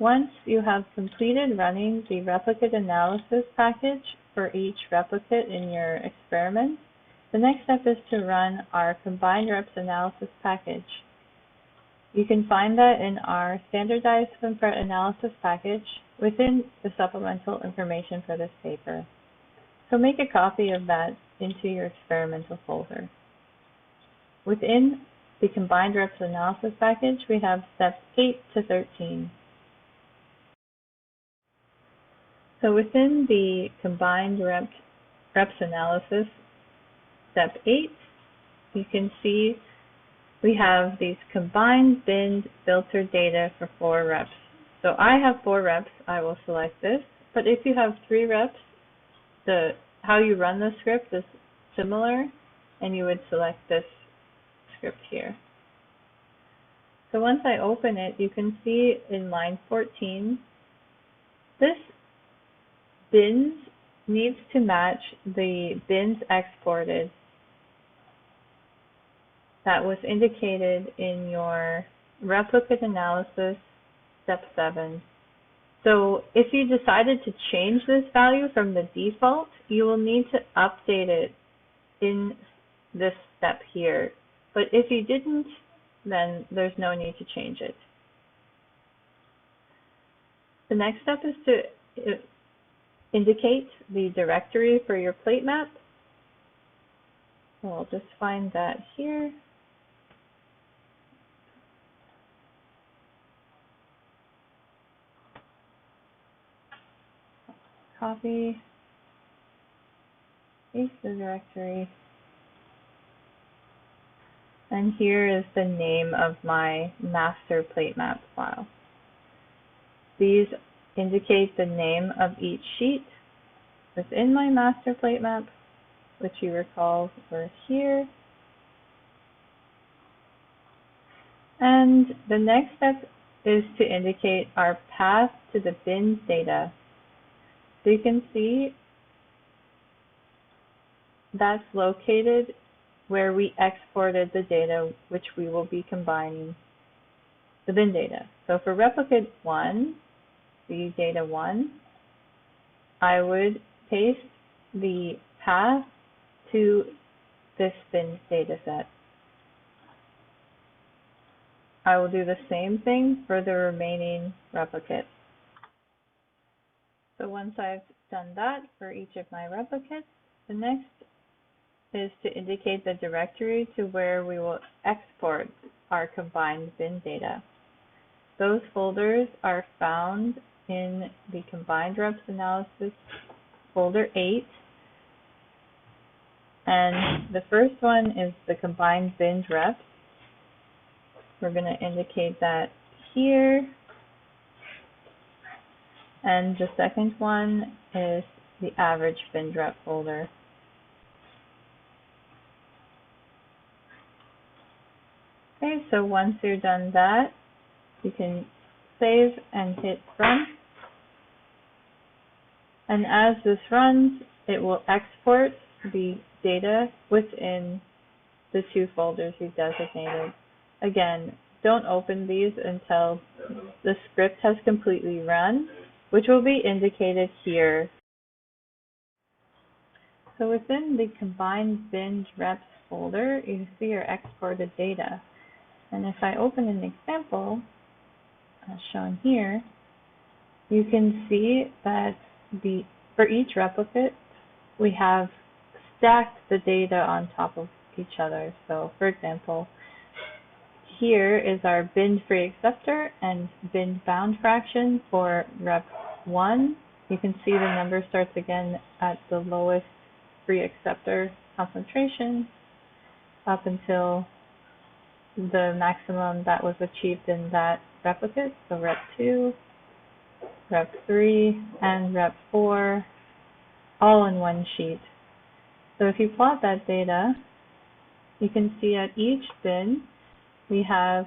Once you have completed running the replicate analysis package for each replicate in your experiment, the next step is to run our combined reps analysis package. You can find that in our standardized FLIM FRET analysis package within the supplemental information for this paper. So make a copy of that into your experimental folder. Within the combined reps analysis package, we have steps 8 to 13. So within the combined reps analysis, step 8, you can see we have these combined binned filtered data for 4 reps. So I have 4 reps, I will select this, but if you have 3 reps, how you run the script is similar, and you would select this script here. So once I open it, you can see in line 14, this bins needs to match the bins exported that was indicated in your replicate analysis step 7. So if you decided to change this value from the default, you will need to update it in this step here. But if you didn't, then there's no need to change it. The next step is to indicate the directory for your plate map. So I'll just find that here. Copy, paste the directory, and here is the name of my master plate map file. These indicate the name of each sheet within my master plate map, which you recall were here. And the next step is to indicate our path to the bin data. So you can see that's located where we exported the data which we will be combining, the bin data. So for replicate 1, the data 1, I would paste the path to this bin data set. I will do the same thing for the remaining replicates. So once I've done that for each of my replicates, the next is to indicate the directory to where we will export our combined bin data. Those folders are found in the combined reps analysis folder 8. And the first one is the combined bin reps. We're going to indicate that here. And the second one is the average bin rep folder. Okay, so once you're done that, you can save and hit run. And as this runs, it will export the data within the 2 folders you designated. Again, don't open these until the script has completely run, which will be indicated here. So within the combined bin reps folder, you see your exported data. And if I open an example, as shown here, you can see that for each replicate, we have stacked the data on top of each other. So for example, here is our bin-free acceptor and bin-bound fraction for rep 1. You can see the number starts again at the lowest free acceptor concentration up until the maximum that was achieved in that replicate. So rep 2, rep 3, and rep 4, all in one sheet. So if you plot that data, you can see at each bin, we have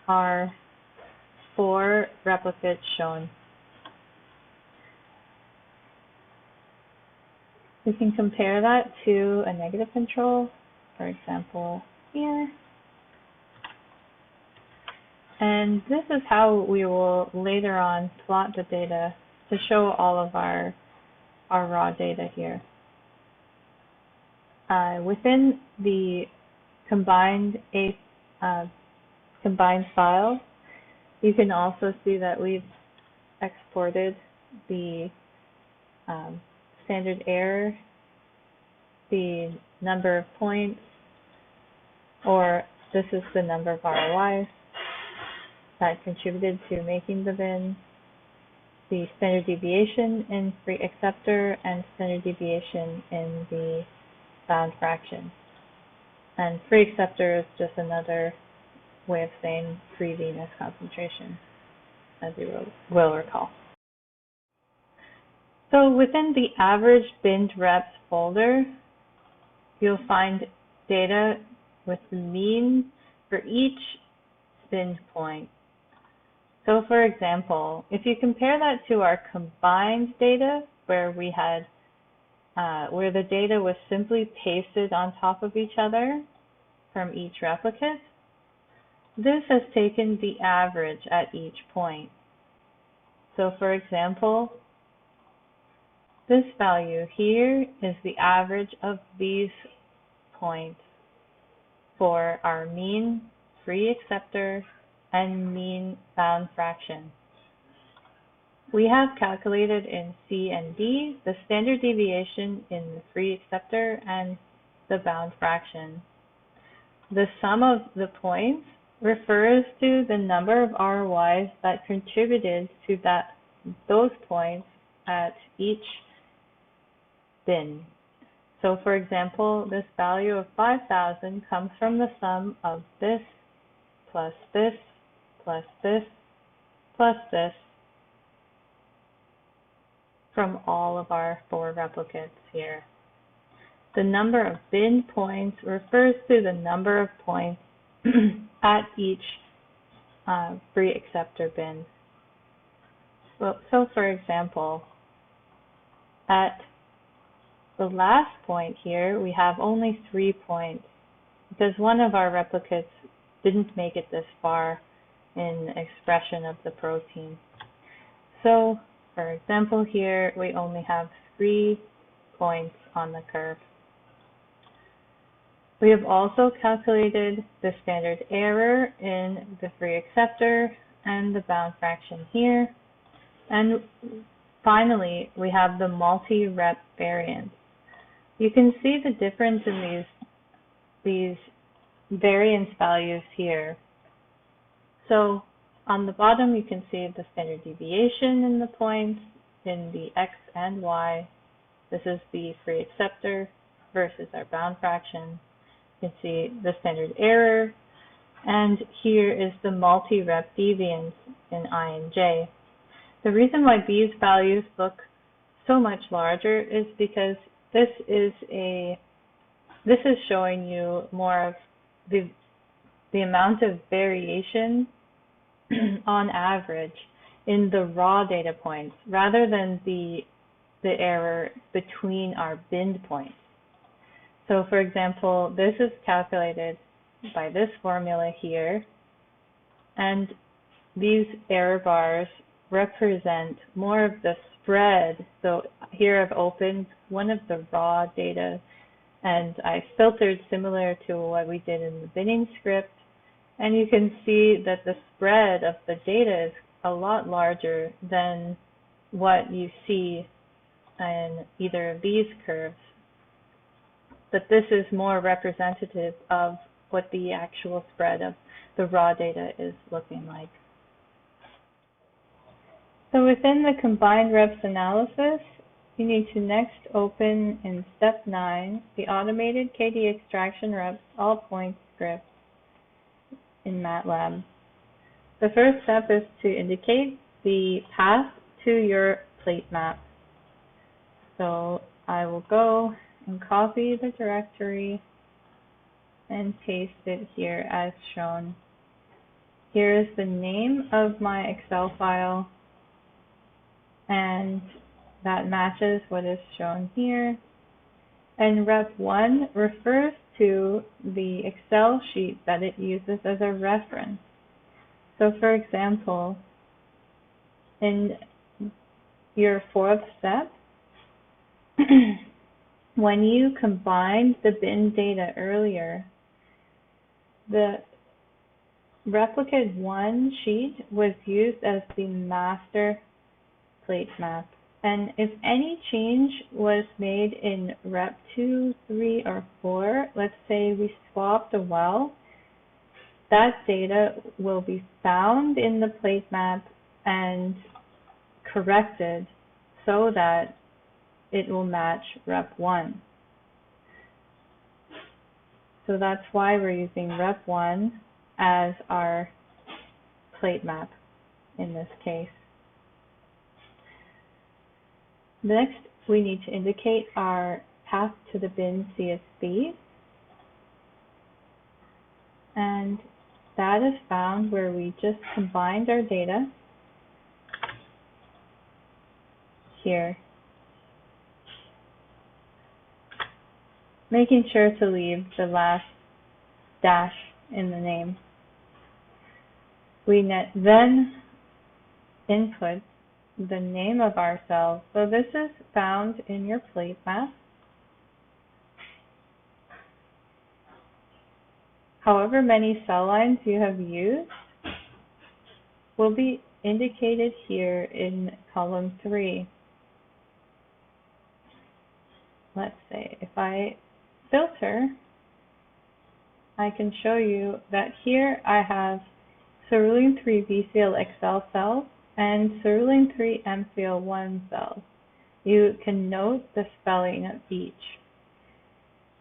our 4 replicates shown. We can compare that to a negative control, for example, here. And this is how we will later on plot the data to show all of our raw data here. Within the combined file, you can also see that we've exported the standard error, the number of points, or this is the number of ROIs that contributed to making the bin, the standard deviation in free acceptor, and standard deviation in the bound fraction. And free acceptor is just another way of saying free Venus concentration, as you will recall. So within the average binned reps folder, you'll find data with the mean for each binned point. So for example, if you compare that to our combined data, where we had where the data was simply pasted on top of each other from each replicate, this has taken the average at each point. So for example, this value here is the average of these points for our mean free acceptor and mean bound fraction. We have calculated in C and D the standard deviation in the free acceptor and the bound fraction. The sum of the points refers to the number of ROIs that contributed to those points at each bin. So for example, this value of 5,000 comes from the sum of this plus this plus this plus this from all of our 4 replicates here. The number of bin points refers to the number of points at each free acceptor bin. So for example, at the last point here, we have only 3 points because one of our replicates didn't make it this far in expression of the protein. So for example here, we only have 3 points on the curve. We have also calculated the standard error in the free acceptor and the bound fraction here. And finally, we have the multi-rep variance. You can see the difference in these variance values here. So on the bottom, you can see the standard deviation in the points in the X and Y. This is the free acceptor versus our bound fraction. You can see the standard error, and here is the multi-rep deviance in I and J. The reason why these values look so much larger is because this is showing you more of the amount of variation on average in the raw data points rather than the error between our binned points. So for example, this is calculated by this formula here, and these error bars represent more of the spread. So here I've opened one of the raw data and I filtered similar to what we did in the binning script, and you can see that the spread of the data is a lot larger than what you see in either of these curves. But this is more representative of what the actual spread of the raw data is looking like. So within the combined reps analysis, you need to next open in step 9 the automated KD extraction reps all points script in MATLAB. The first step is to indicate the path to your plate map. So I will go and copy the directory and paste it here as shown. Here is the name of my Excel file, and that matches what is shown here. And rep 1 refers to the Excel sheet that it uses as a reference. So for example, in your fourth step, when you combined the bin data earlier, the replicate 1 sheet was used as the master plate map. And if any change was made in rep 2, 3, or 4, let's say we swapped a well, that data will be found in the plate map and corrected so that it will match rep 1. So that's why we're using rep 1 as our plate map in this case. Next, we need to indicate our path to the bin CSV. And that is found where we just combined our data here, making sure to leave the last dash in the name. We then input the name of our cell. So this is found in your plate map. However many cell lines you have used will be indicated here in column 3. Let's say if I filter, I can show you that here I have cerulean 3 BCL-XL cells and cerulean 3 MCL1 cells. You can note the spelling of each.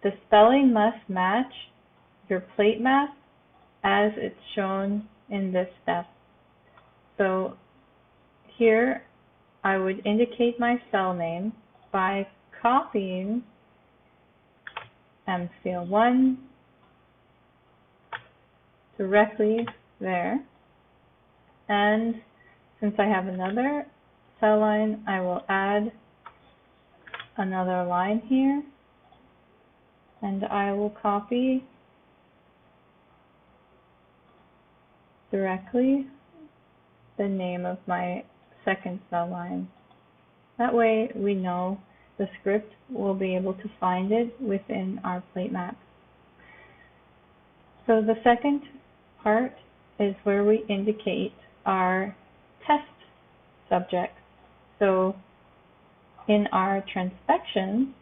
The spelling must match your plate map as it's shown in this step. So here I would indicate my cell name by copying MCL1 directly there, and since I have another cell line, I will add another line here, and I will copy directly the name of my second cell line. That way we know the script will be able to find it within our plate map. So the second part is where we indicate our test subjects. So in our transfection,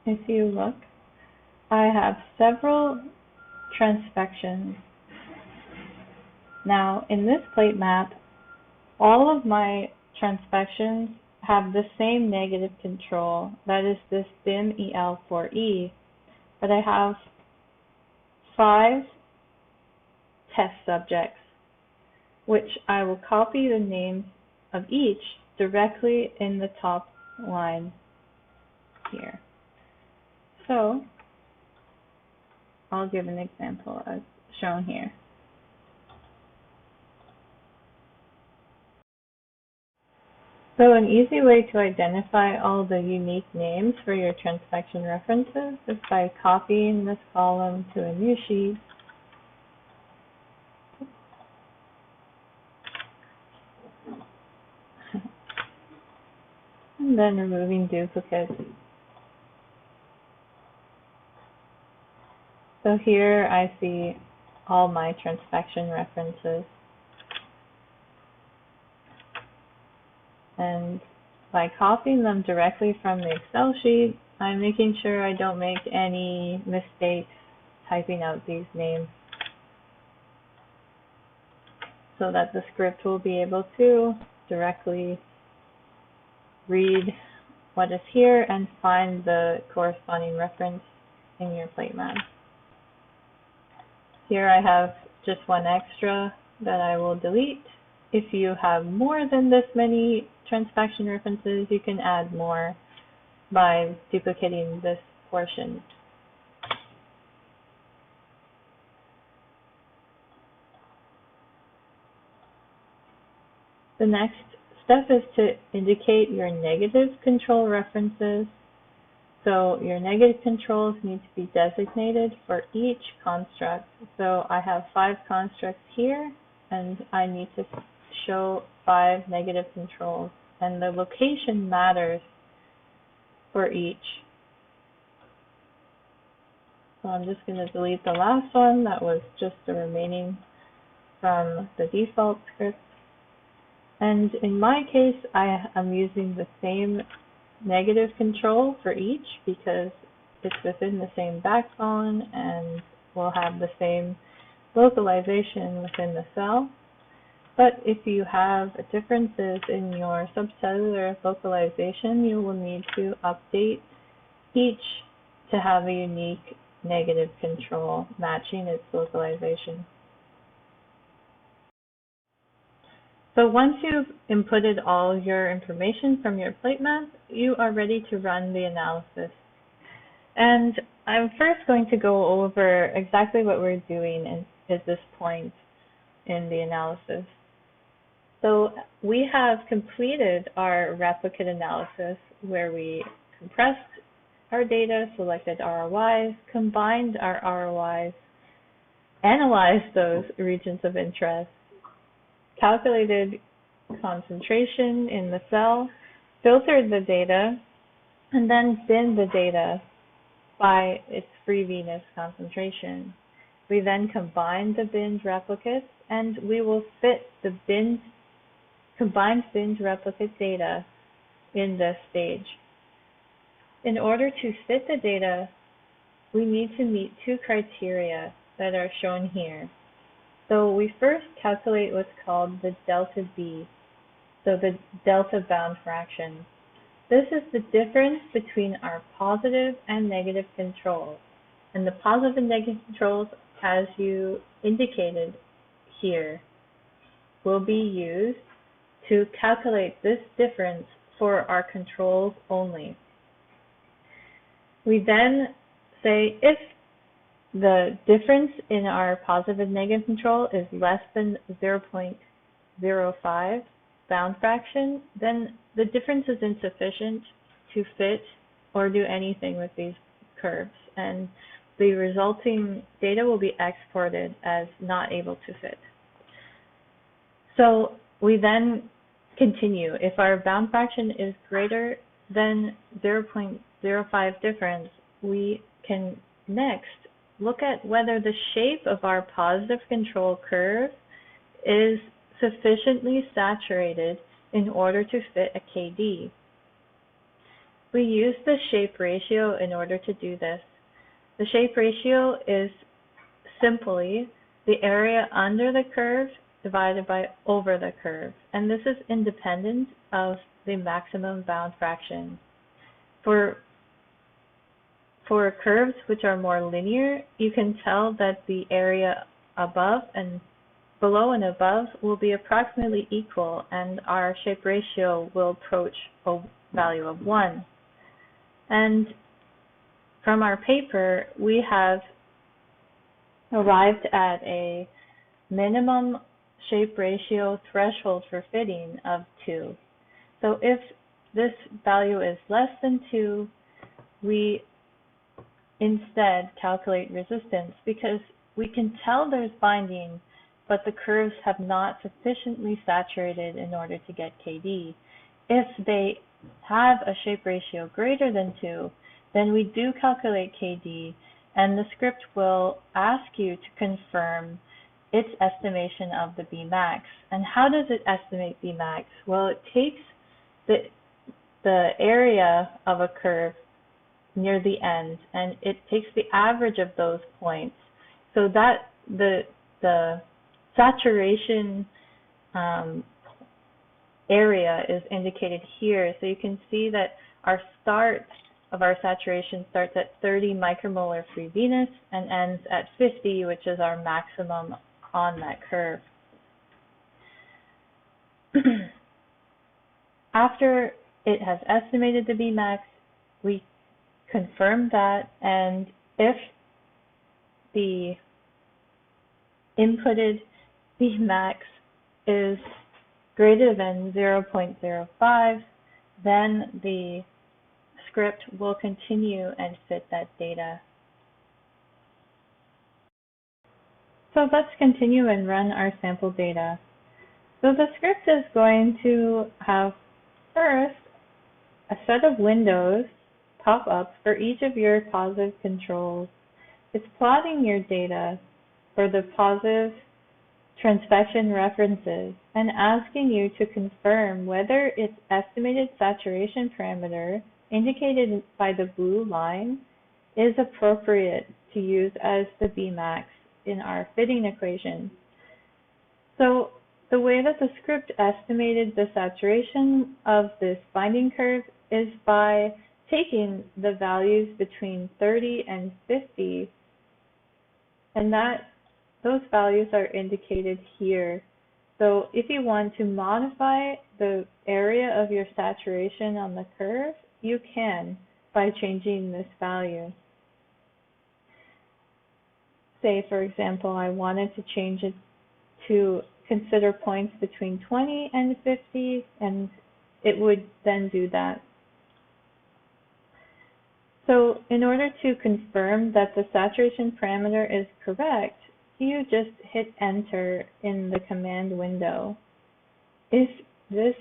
if you look, I have several transfections. Now in this plate map, all of my transfections have the same negative control, that is this BIM-EL4E, but I have 5 test subjects, which I will copy the names of each directly in the top line here. So I'll give an example as shown here. So an easy way to identify all the unique names for your transfection references is by copying this column to a new sheet. And then removing duplicates. So here I see all my transfection references. And by copying them directly from the Excel sheet, I'm making sure I don't make any mistakes typing out these names, so that the script will be able to directly read what is here and find the corresponding reference in your plate map. Here I have just one extra that I will delete. If you have more than this many transfection references, you can add more by duplicating this portion. The next step is to indicate your negative control references. So your negative controls need to be designated for each construct. So I have 5 constructs here, and I need to show 5 negative controls. And the location matters for each. So I'm just going to delete the last one. That was just the remaining from the default script. And in my case, I am using the same negative control for each because it's within the same backbone and will have the same localization within the cell. But if you have differences in your subcellular localization, you will need to update each to have a unique negative control matching its localization. So once you've inputted all your information from your plate map, you are ready to run the analysis. And I'm first going to go over exactly what we're doing at this point in the analysis. So we have completed our replicate analysis where we compressed our data, selected ROIs, combined our ROIs, analyzed those regions of interest, calculated concentration in the cell, filtered the data, and then binned the data by its free Venus concentration. We then combined the binned replicates, and we will fit the combined binned replicate data in this stage. In order to fit the data, we need to meet 2 criteria that are shown here. So we first calculate what's called the delta B, so the delta bound fraction. This is the difference between our positive and negative controls. And the positive and negative controls, as you indicated here, will be used to calculate this difference for our controls only. We then say if the difference in our positive and negative control is less than 0.05 bound fraction, then the difference is insufficient to fit or do anything with these curves, and the resulting data will be exported as not able to fit. So we then continue. If our bound fraction is greater than 0.05 difference, we can next look at whether the shape of our positive control curve is sufficiently saturated in order to fit a KD. We use the shape ratio in order to do this. The shape ratio is simply the area under the curve divided by over the curve, and this is independent of the maximum bound fraction. For curves which are more linear, you can tell that the area above and below and above will be approximately equal, and our shape ratio will approach a value of 1. And from our paper, we have arrived at a minimum shape ratio threshold for fitting of 2. So if this value is less than 2, we instead calculate resistance because we can tell there's binding, but the curves have not sufficiently saturated in order to get KD. If they have a shape ratio greater than 2, then we do calculate KD, and the script will ask you to confirm its estimation of the Bmax. And how does it estimate Bmax? Well, it takes the area of a curve near the end, and it takes the average of those points, so that the saturation area is indicated here. So you can see that our start of our saturation starts at 30 micromolar free Venus and ends at 50, which is our maximum on that curve. After it has estimated the Bmax, we confirm that, and if the inputted Bmax is greater than 0.05, then the script will continue and fit that data. So let's continue and run our sample data. So the script is going to have first a set of windows pop up for each of your positive controls. It's plotting your data for the positive transfection references and asking you to confirm whether its estimated saturation parameter, indicated by the blue line, is appropriate to use as the Bmax in our fitting equation. So the way that the script estimated the saturation of this binding curve is by taking the values between 30 and 50, and those values are indicated here. So if you want to modify the area of your saturation on the curve, you can by changing this value. Say, for example, I wanted to change it to consider points between 20 and 50, and it would then do that. So in order to confirm that the saturation parameter is correct, you just hit enter in the command window. If this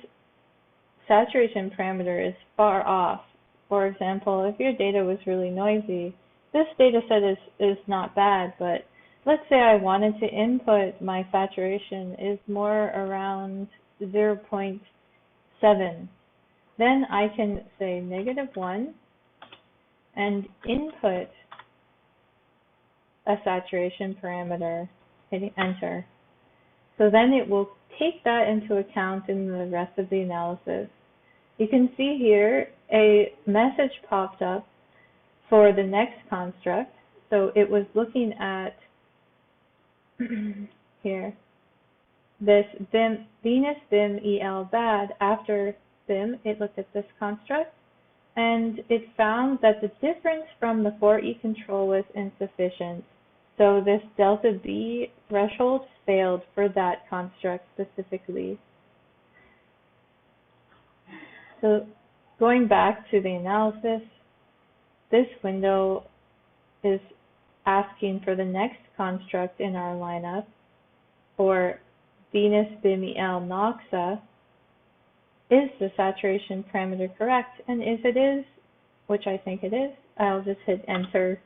saturation parameter is far off, for example, if your data was really noisy, this data set is not bad, but let's say I wanted to input my saturation is more around 0.7. Then I can say -1 and input a saturation parameter, hitting enter. So then it will take that into account in the rest of the analysis. You can see here a message popped up for the next construct. So it was looking at here, this Venus BIM EL bad. After BIM, it looked at this construct, and it found that the difference from the 4E control was insufficient. So this delta B threshold failed for that construct specifically. So going back to the analysis, this window is asking for the next construct in our lineup, for Venus BIM EL Noxa. Is the saturation parameter correct? And if it is, which I think it is, I'll just hit enter.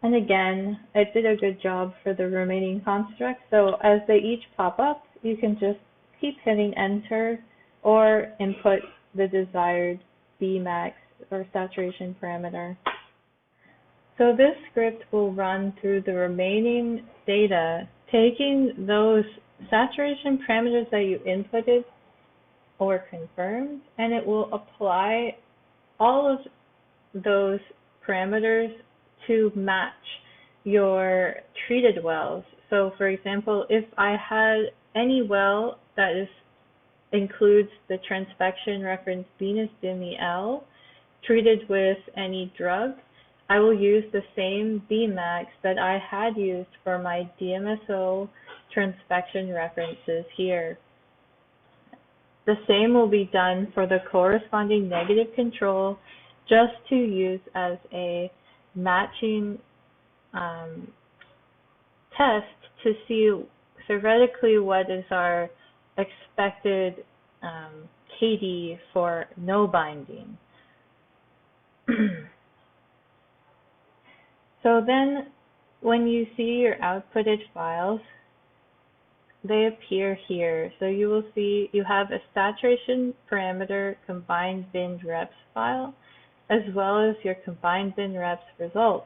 And again, it did a good job for the remaining constructs. So as they each pop up, you can just keep hitting enter or input the desired Bmax or saturation parameter. So this script will run through the remaining data, taking those saturation parameters that you inputted or confirmed, and it will apply all of those parameters to match your treated wells. So for example, if I had any well that includes the transfection reference Venus BIM EL treated with any drug, I will use the same Bmax that I had used for my DMSO transfection references here. The same will be done for the corresponding negative control, just to use as a matching test to see theoretically what is our expected KD for no binding. So then when you see your outputted files, they appear here. So you will see you have a saturation parameter combined bin reps file, as well as your combined bin reps results.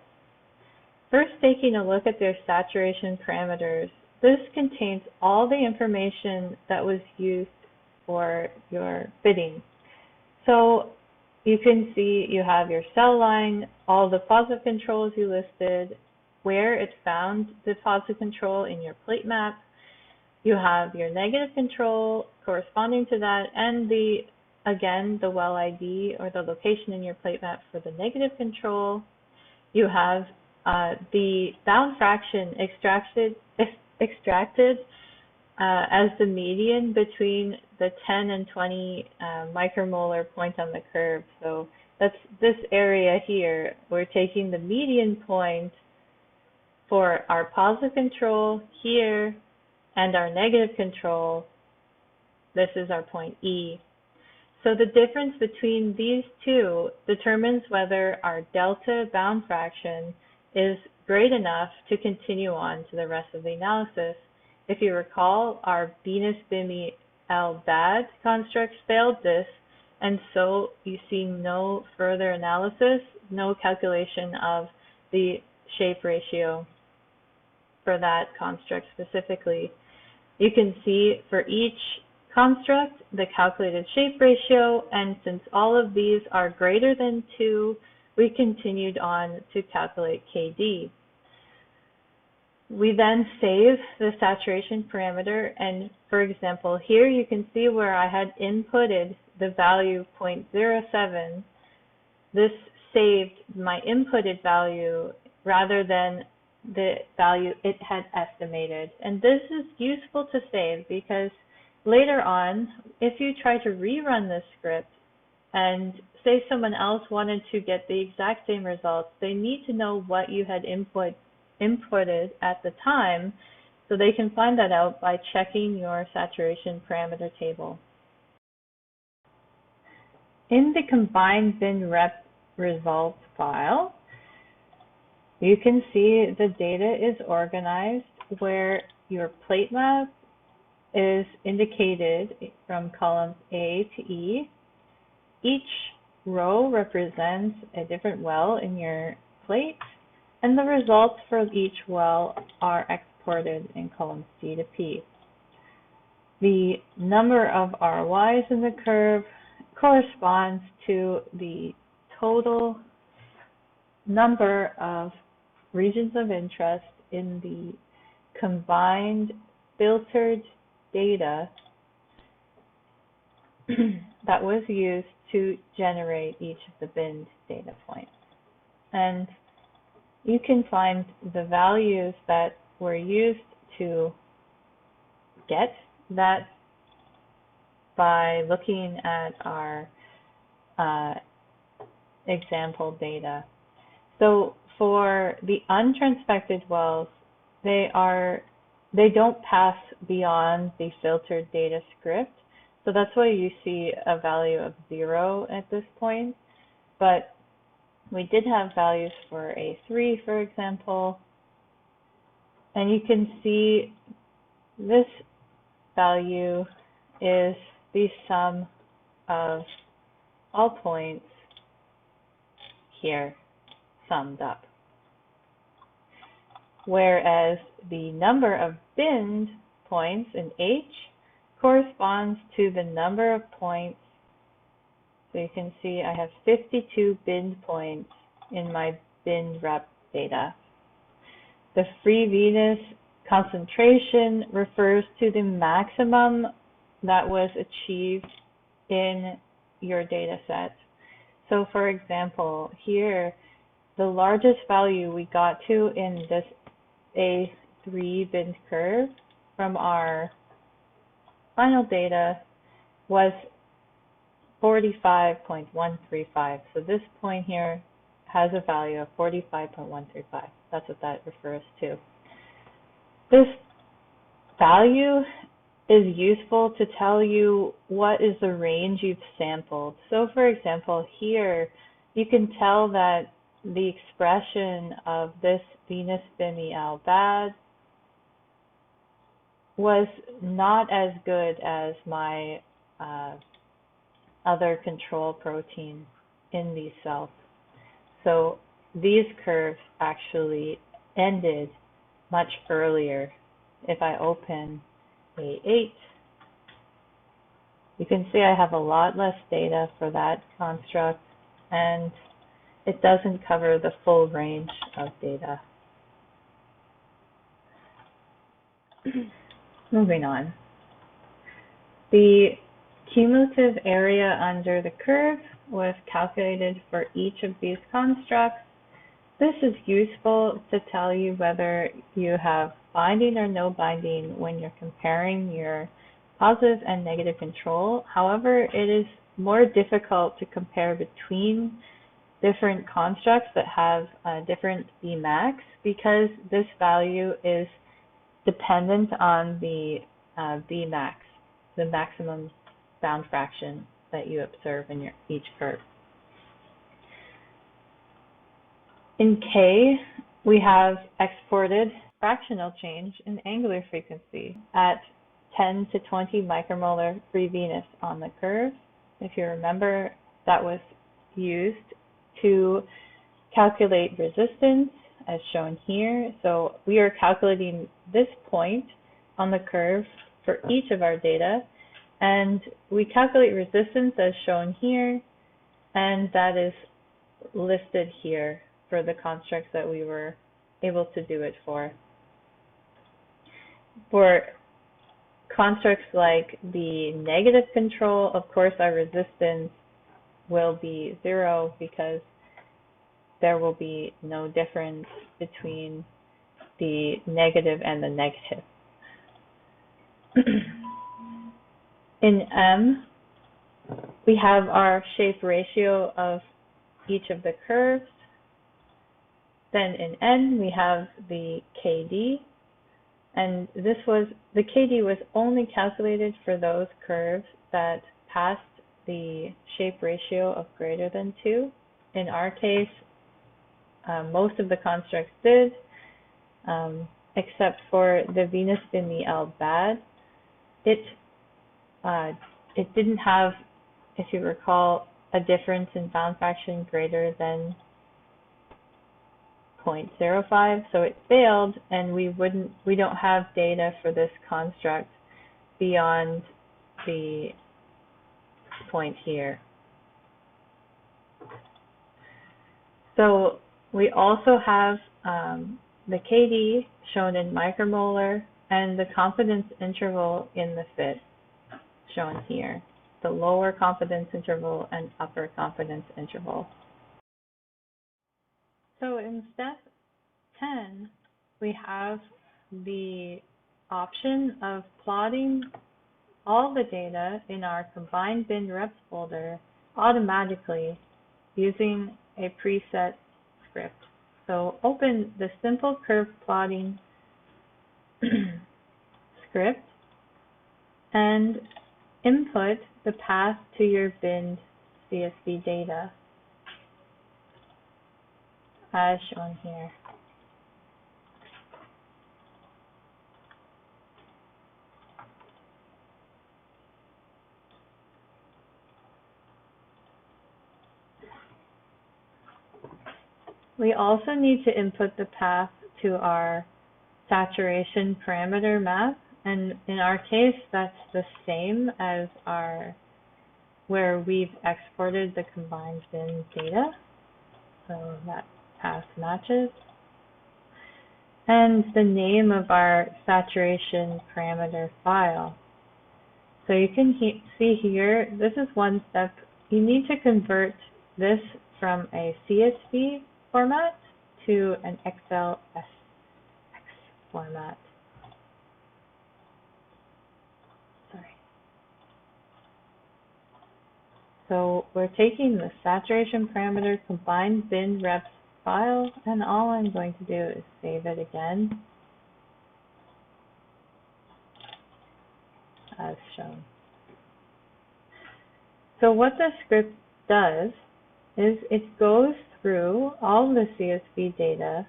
First, taking a look at their saturation parameters, this contains all the information that was used for your fitting. So you can see you have your cell line, all the positive controls you listed, where it found the positive control in your plate map. You have your negative control corresponding to that, and again, the well ID or the location in your plate map for the negative control. You have the bound fraction extracted as the median between the 10 and 20 micromolar point on the curve. So That's this area here. We're taking the median point for our positive control here and our negative control. This is our point E. So the difference between these two determines whether our delta bound fraction is great enough to continue on to the rest of the analysis. If you recall, our Venus BIMI L bad constructs failed this, and so you see no further analysis, no calculation of the shape ratio for that construct specifically. You can see for each construct the calculated shape ratio, and since all of these are greater than 2, we continued on to calculate KD. We then save the saturation parameter, and for example, here you can see where I had inputted the value 0.07. This saved my inputted value rather than the value it had estimated. And this is useful to save because later on, if you try to rerun this script and say someone else wanted to get the exact same results, they need to know what you had inputted at the time, so they can find that out by checking your saturation parameter table. In the combined bin rep results file, you can see the data is organized where your plate map is indicated from columns A to E. Each row represents a different well in your plate, and the results for each well are exported in columns C to P. The number of RYs in the curve corresponds to the total number of regions of interest in the combined filtered data that was used to generate each of the binned data points. And you can find the values that were used to get that by looking at our example data. So for the untransfected wells, they don't pass beyond the filtered data script. So that's why you see a value of 0 at this point. But we did have values for A3, for example. And you can see this value is the sum of all points here summed up. Whereas the number of binned points in H corresponds to the number of points. So you can see I have 52 binned points in my binned rep data. The free Venus concentration refers to the maximum that was achieved in your data set. So for example, here, the largest value we got to in this A3 binned curve from our final data was 45.135. So this point here has a value of 45.135. That's what that refers to. This value is useful to tell you what is the range you've sampled. So for example, here you can tell that the expression of this Venus BIMI L bad was not as good as my other control protein in these cells. So these curves actually ended much earlier. If I open A8, you can see I have a lot less data for that construct, and it doesn't cover the full range of data. Moving on. The cumulative area under the curve was calculated for each of these constructs. This is useful to tell you whether you have binding or no binding when you're comparing your positive and negative control. However, it is more difficult to compare between different constructs that have different Bmax because this value is dependent on the Bmax, the maximum bound fraction that you observe in each curve. In K, we have exported fractional change in angular frequency at 10 to 20 micromolar free Venus on the curve. If you remember, that was used to calculate resistance as shown here. So we are calculating this point on the curve for each of our data, and we calculate resistance as shown here, and that is listed here for the constructs that we were able to do it for. For constructs like the negative control, of course, our resistance will be 0 because there will be no difference between the negative and the negative. In M, we have our shape ratio of each of the curves. Then in N, we have the KD, and the KD was only calculated for those curves that passed the shape ratio of greater than 2. In our case, most of the constructs did, except for the Venus in the L bad. It didn't have, if you recall, a difference in bound fraction greater than 0.05, so it failed, and we don't have data for this construct beyond the point here. So we also have the KD shown in micromolar and the confidence interval in the fit shown here, the lower confidence interval and upper confidence interval. So in step 10, we have the option of plotting all the data in our combined bin reps folder automatically using a preset script. So open the simple curve plotting script and input the path to your binned CSV data as shown here. We also need to input the path to our saturation parameter map, and in our case that's the same as where we've exported the combined bin data, so that path matches. And the name of our saturation parameter file. So you can see here, this is one step. You need to convert this from a CSV format to an XLSX format. Sorry. So we're taking the saturation parameter combined bin reps file, and all I'm going to do is save it again as shown. So what the script does is it goes through all the CSV data.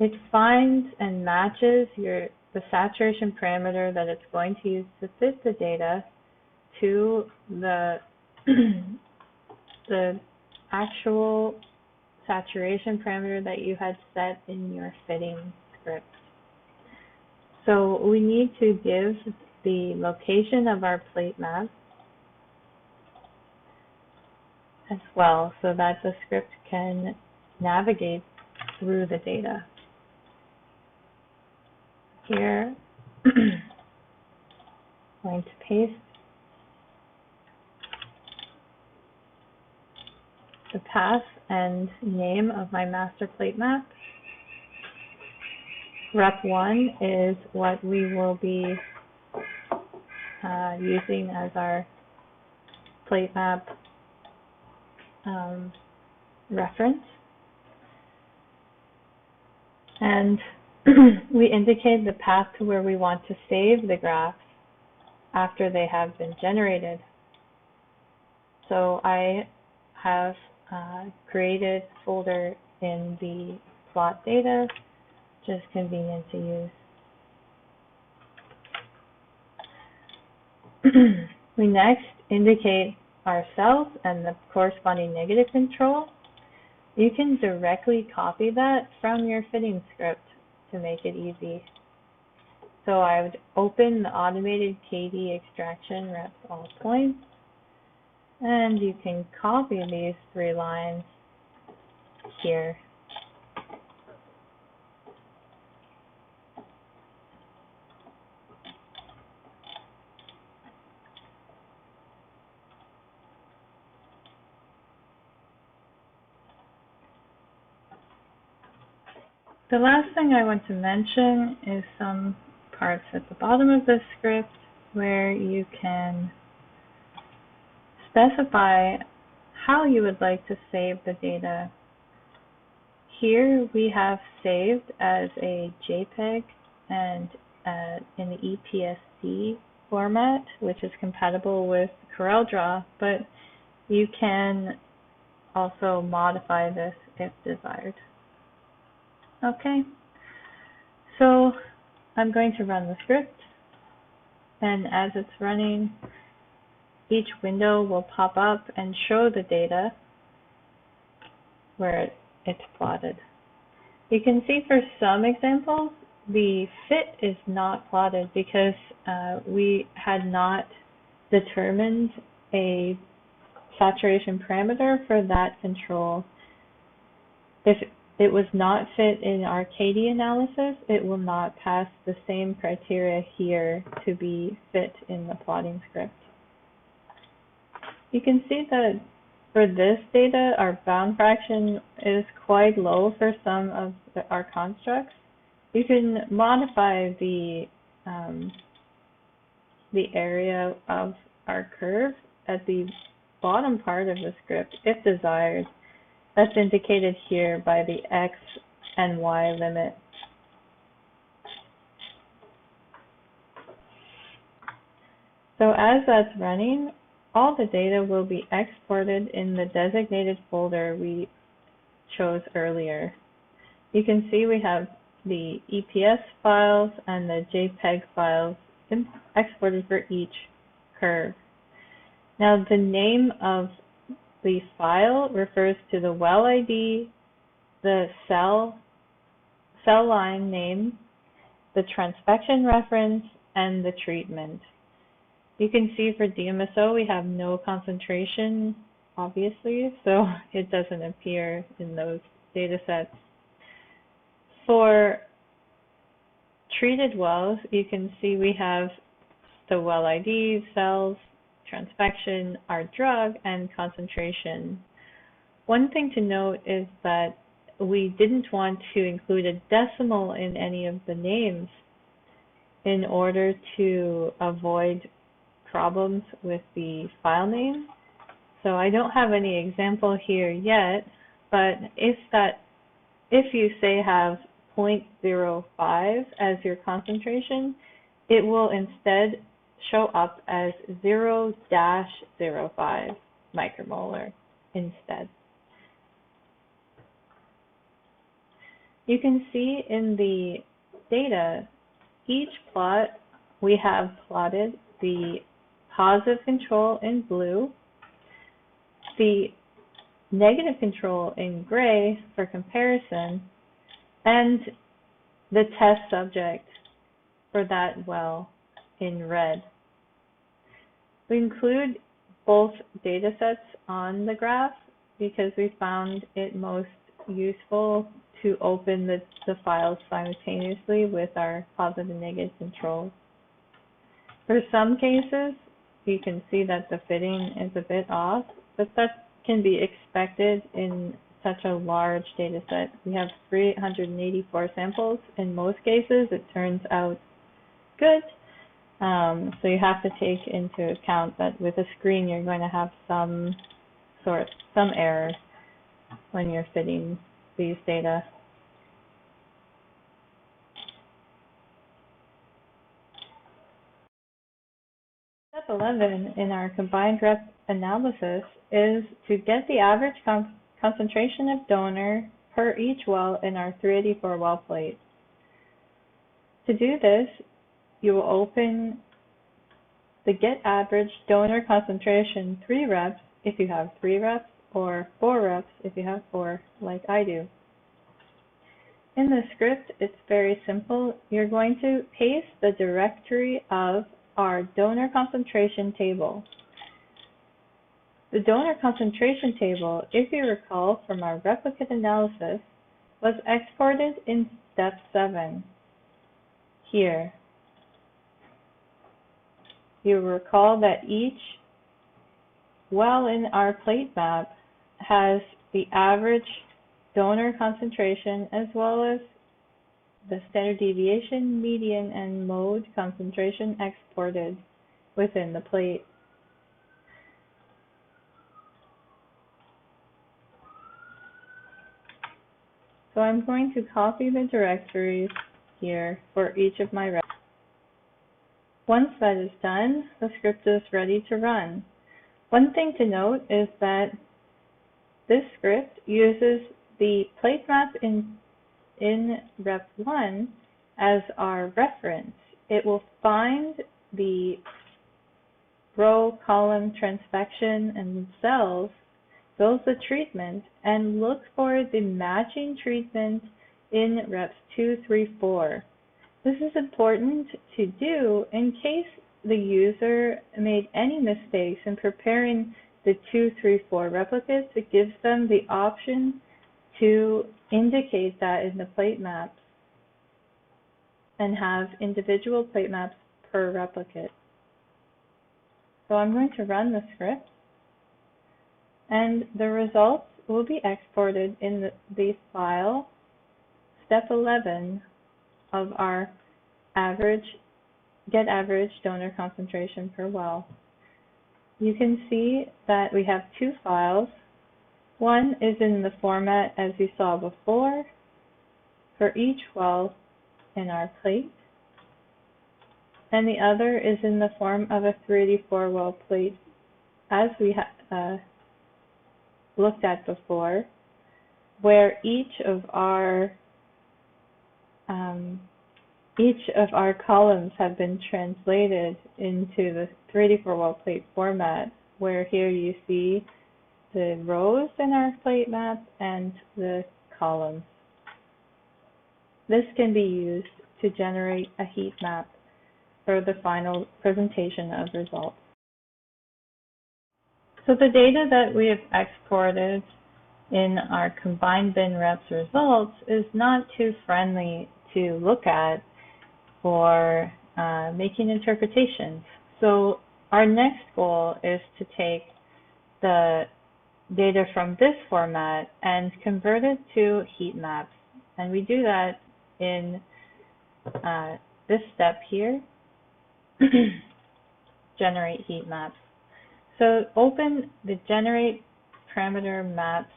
It finds and matches the saturation parameter that it's going to use to fit the data to the the actual saturation parameter that you had set in your fitting script. So we need to give the location of our plate map as well so that the script can navigate through the data. Here, I'm going to paste the path and name of my master plate map. Rep 1 is what we will be using as our plate map reference. And we indicate the path to where we want to save the graphs after they have been generated. So I have created a folder in the plot data, just convenient to use. We next indicate our cells and the corresponding negative control. You can directly copy that from your fitting script to make it easy. So I would open the automated KD extraction reps all points, and you can copy these 3 lines here. The last thing I want to mention is some parts at the bottom of the script where you can specify how you would like to save the data. Here we have saved as a JPEG and in the EPSD format, which is compatible with CorelDRAW, but you can also modify this if desired. Okay, so I'm going to run the script, and as it's running, each window will pop up and show the data where it's plotted. You can see for some examples, the fit is not plotted because we had not determined a saturation parameter for that control. If it was not fit in our KD analysis, it will not pass the same criteria here to be fit in the plotting script. You can see that for this data, our bound fraction is quite low for some of our constructs. You can modify the area of our curve at the bottom part of the script if desired. That's indicated here by the X and Y limit. So as that's running, all the data will be exported in the designated folder we chose earlier. You can see we have the EPS files and the JPEG files exported for each curve. Now the name of the file refers to the well ID, the cell line name, the transfection reference, and the treatment. You can see for DMSO we have no concentration, obviously, so it doesn't appear in those data sets. For treated wells, you can see we have the well ID, cells, transfection, our drug, and concentration. One thing to note is that we didn't want to include a decimal in any of the names in order to avoid problems with the file name. So I don't have any example here yet, but if you say have 0.05 as your concentration, it will instead show up as 0-05 micromolar instead. You can see in the data, each plot we have plotted the positive control in blue, the negative control in gray for comparison, and the test subject for that well in red. We include both data sets on the graph because we found it most useful to open the files simultaneously with our positive and negative controls. For some cases, you can see that the fitting is a bit off, but that can be expected in such a large data set. We have 384 samples. In most cases, it turns out good. So you have to take into account that with a screen you're going to have some error when you're fitting these data. Step 11 in our combined rep analysis is to get the average concentration of donor per each well in our 384 well plate. To do this, you will open the Get Average Donor Concentration 3 reps if you have 3 reps, or 4 reps if you have 4, like I do. In the script, it's very simple. You're going to paste the directory of our donor concentration table. The donor concentration table, if you recall from our replicate analysis, was exported in step 7 here. You recall that each well in our plate map has the average donor concentration as well as the standard deviation, median, and mode concentration exported within the plate. So I'm going to copy the directories here for each of my reps. Once that is done, the script is ready to run. One thing to note is that this script uses the plate map in Rep 1 as our reference. It will find the row, column, transfection, and cells, fills the treatment, and look for the matching treatment in Reps 2, 3, 4. This is important to do in case the user made any mistakes in preparing the 2, 3, 4 replicates. It gives them the option to indicate that in the plate maps and have individual plate maps per replicate. So I'm going to run the script, and the results will be exported in the file step 11 of our get average donor concentration per well. You can see that we have 2 files. One is in the format as you saw before for each well in our plate, and the other is in the form of a 384 well plate as we looked at before, where each of our columns have been translated into the 384 well plate format, where here you see the rows in our plate map and the columns. This can be used to generate a heat map for the final presentation of results. So the data that we have exported in our combined bin reps results is not too friendly to look at for making interpretations. So our next goal is to take the data from this format and convert it to heat maps. And we do that in this step here, generate heat maps. So open the generate parameter maps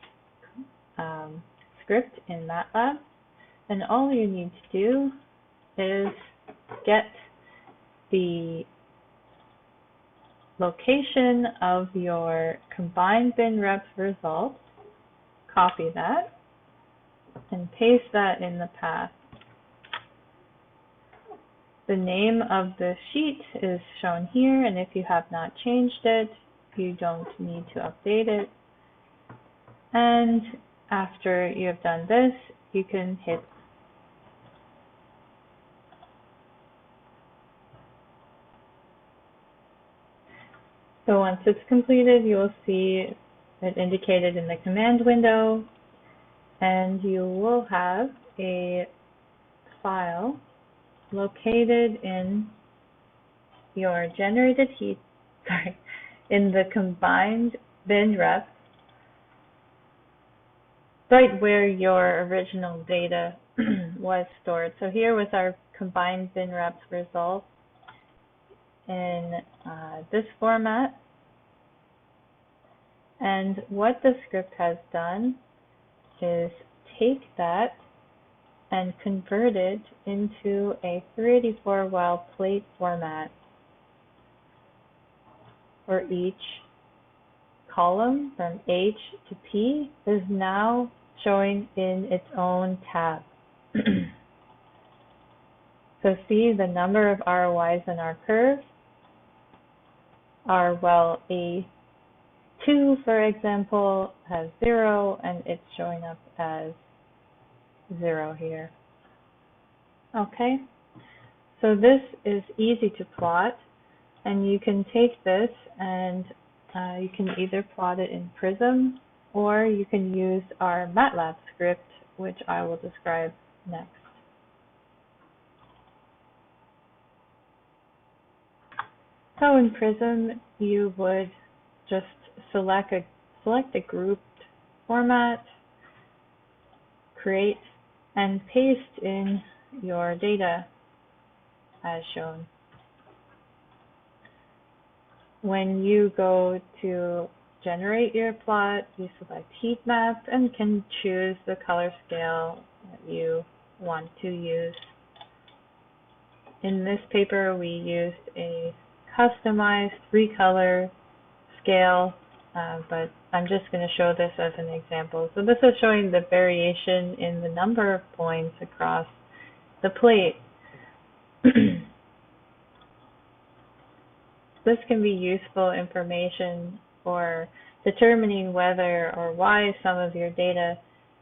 script in MATLAB, and all you need to do is get the location of your combined bin reps results, copy that, and paste that in the path. The name of the sheet is shown here, and if you have not changed it, you don't need to update it. And after you have done this, you can hit So once it's completed, you will see it indicated in the command window, and you will have a file located in your generated heat, in the combined bin reps, right where your original data was stored. So here was our combined bin reps result. in this format. And what the script has done is take that and convert it into a 384-well plate format, where each column from H to P is now showing in its own tab. So see the number of ROIs in our curve are, well, A2, for example, has 0, and it's showing up as 0 here. Okay, so this is easy to plot, and you can take this and you can either plot it in Prism, or you can use our MATLAB script, which I will describe next. So in Prism, you would just select a grouped format, create, and paste in your data as shown. When you go to generate your plot, you select heat map and can choose the color scale that you want to use. In this paper, we used a customized 3-color scale, but I'm just going to show this as an example. So this is showing the variation in the number of points across the plate. This can be useful information for determining whether or why some of your data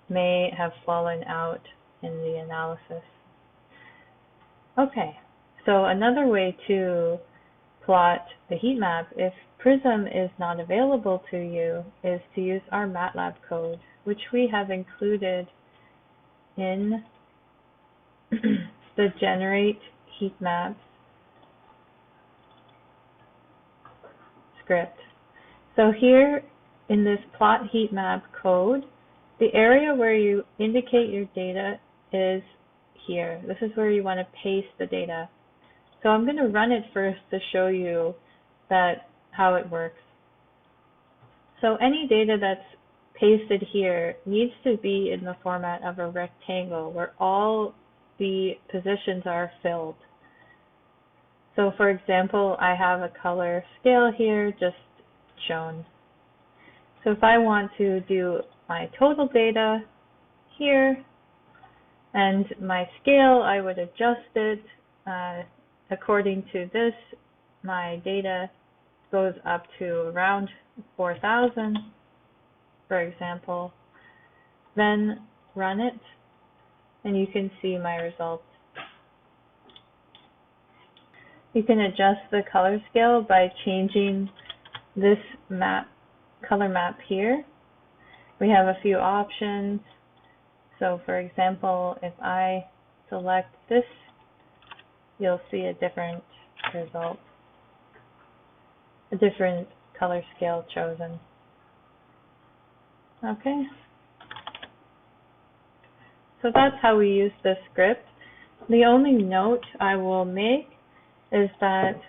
may have fallen out in the analysis. Okay, so another way to plot the heat map if Prism is not available to you is to use our MATLAB code, which we have included in the generate heat maps script. So here in this plot heat map code, the area where you indicate your data is here. This is where you want to paste the data. So I'm going to run it first to show you how it works. So any data that's pasted here needs to be in the format of a rectangle where all the positions are filled. So for example, I have a color scale here just shown. So if I want to do my total data here and my scale, I would adjust it according to this. My data goes up to around 4,000, for example. Then run it, and you can see my results. You can adjust the color scale by changing this color map here. We have a few options. So for example, if I select this, you'll see a different result, a different color scale chosen. Okay. So that's how we use this script. The only note I will make is that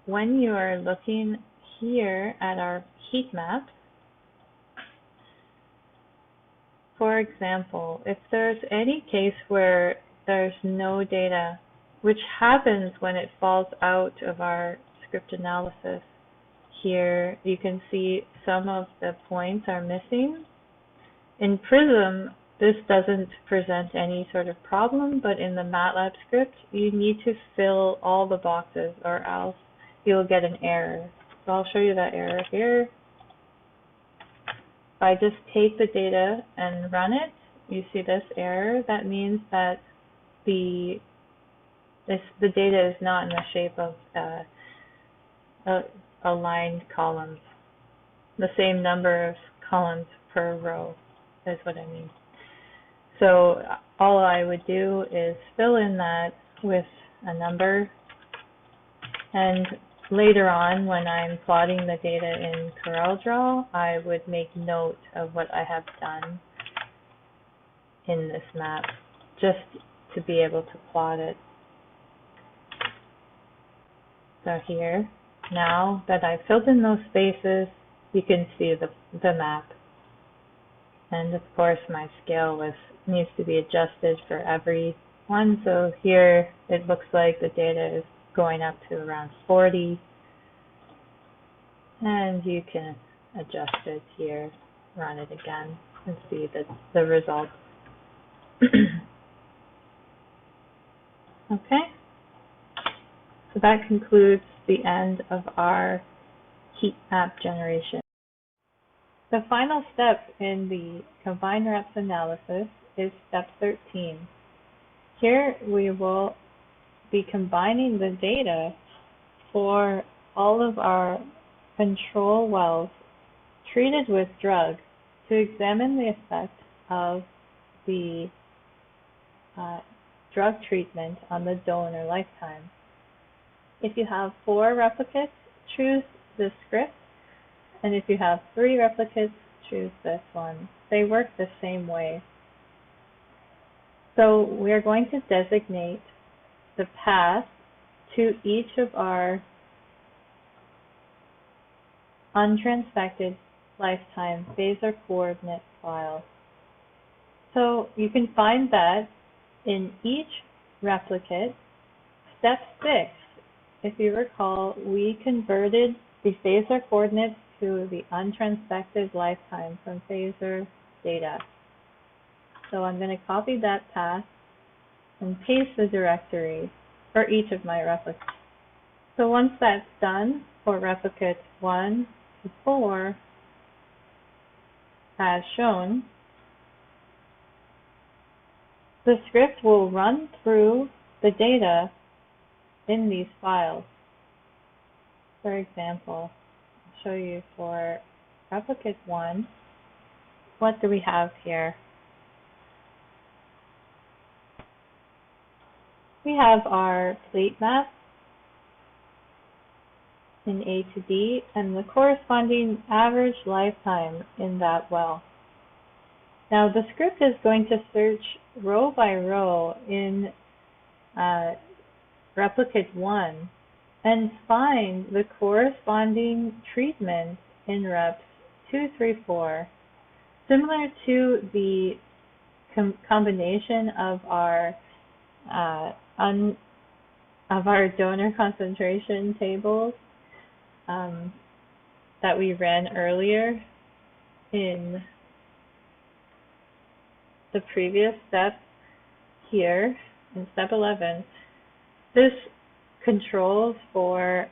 when you are looking here at our heat map, for example, if there's any case where there's no data, which happens when it falls out of our script analysis, here you can see some of the points are missing. In Prism, this doesn't present any sort of problem, but in the MATLAB script, you need to fill all the boxes or else you'll get an error. So I'll show you that error here. If I just take the data and run it, you see this error. That means that the data is not in the shape of aligned columns. The same number of columns per row is what I mean. So all I would do is fill in that with a number, and later on when I'm plotting the data in CorelDRAW, I would make note of what I have done in this map just to be able to plot it. So here, now that I've filled in those spaces, you can see the map. And of course my scale needs to be adjusted for every one. So here it looks like the data is going up to around 40. And you can adjust it here, run it again, and see the results. Okay, so that concludes the end of our heat map generation. The final step in the combined reps analysis is step 13. Here we will be combining the data for all of our control wells treated with drug to examine the effect of the drug treatment on the donor lifetime. If you have 4 replicates, choose this script, and if you have 3 replicates, choose this one. They work the same way. So we are going to designate the path to each of our untransfected lifetime phasor coordinate files. So you can find that in each replicate, step 6, if you recall, we converted the phasor coordinates to the untransfected lifetime from phasor data. So I'm going to copy that path and paste the directory for each of my replicates. So once that's done for replicates 1 to 4, as shown, the script will run through the data in these files. For example, I'll show you for replicate 1, what do we have here? We have our plate map in A to D and the corresponding average lifetime in that well. Now the script is going to search row by row in replicate 1 and find the corresponding treatment in reps 2, 3, 4, similar to the combination of our donor concentration tables that we ran earlier in the previous step here in step 11. This controls for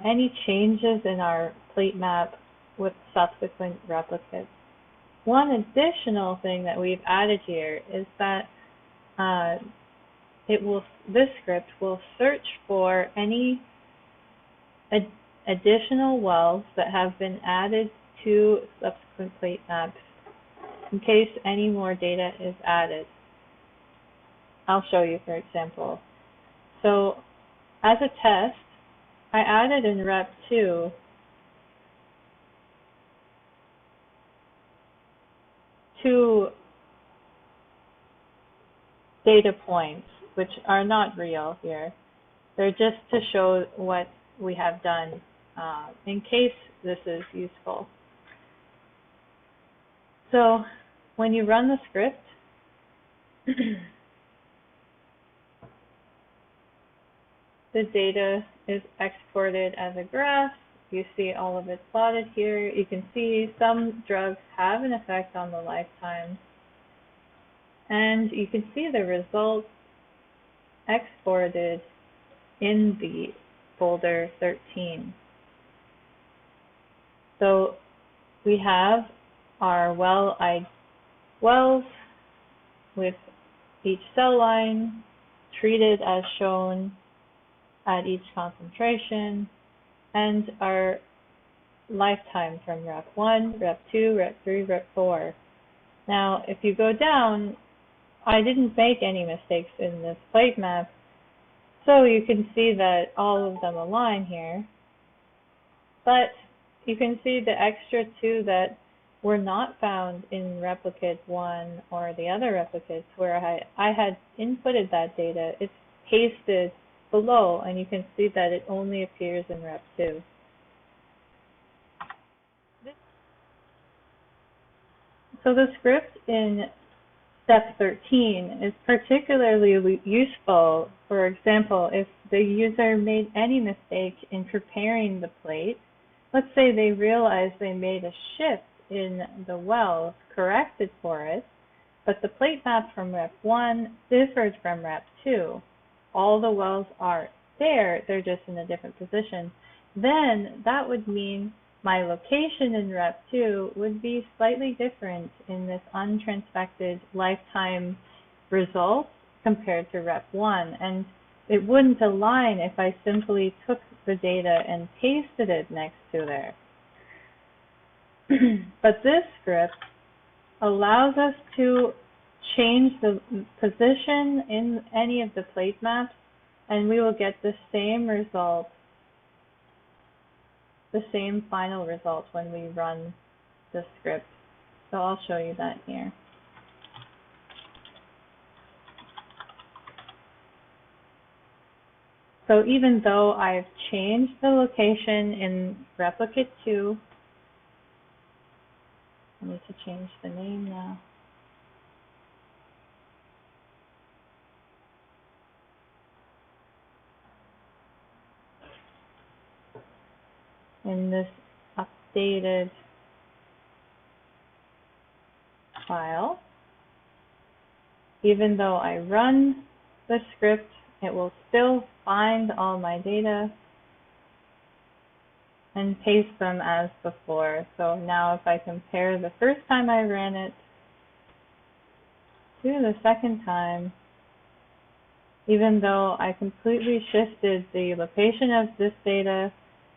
any changes in our plate map with subsequent replicates. One additional thing that we've added here is that this script will search for any additional wells that have been added to subsequent plate maps in case any more data is added. I'll show you, for example. So as a test, I added in rep 2 2 data points, which are not real here. They're just to show what we have done in case this is useful. So when you run the script, the data is exported as a graph. You see all of it plotted here. You can see some drugs have an effect on the lifetime. And you can see the results exported in the folder 13. So we have our wells with each cell line treated as shown at each concentration, and our lifetime from rep 1, rep 2, rep 3, rep 4. Now, if you go down, I didn't make any mistakes in this plate map, so you can see that all of them align here. But you can see the extra 2 that were not found in replicate 1 or the other replicates where I had inputted that data. It's pasted below, and you can see that it only appears in rep 2. So the script in step 13 is particularly useful. For example, if the user made any mistake in preparing the plate, let's say they realized they made a shift in the well, corrected for it, but the plate map from rep 1 differed from rep 2. All the wells are there, they're just in a different position. Then that would mean my location in rep 2 would be slightly different in this untransfected lifetime result compared to rep 1. And it wouldn't align if I simply took the data and pasted it next to there. But this script allows us to change the position in any of the plate maps, and we will get the same result, the same final result when we run the script. So I'll show you that here. So even though I've changed the location in replicate 2, I need to change the name now. In this updated file, even though I run the script, it will still find all my data and paste them as before. So now if I compare the first time I ran it to the second time, even though I completely shifted the location of this data,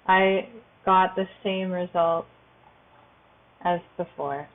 I got the same result as before.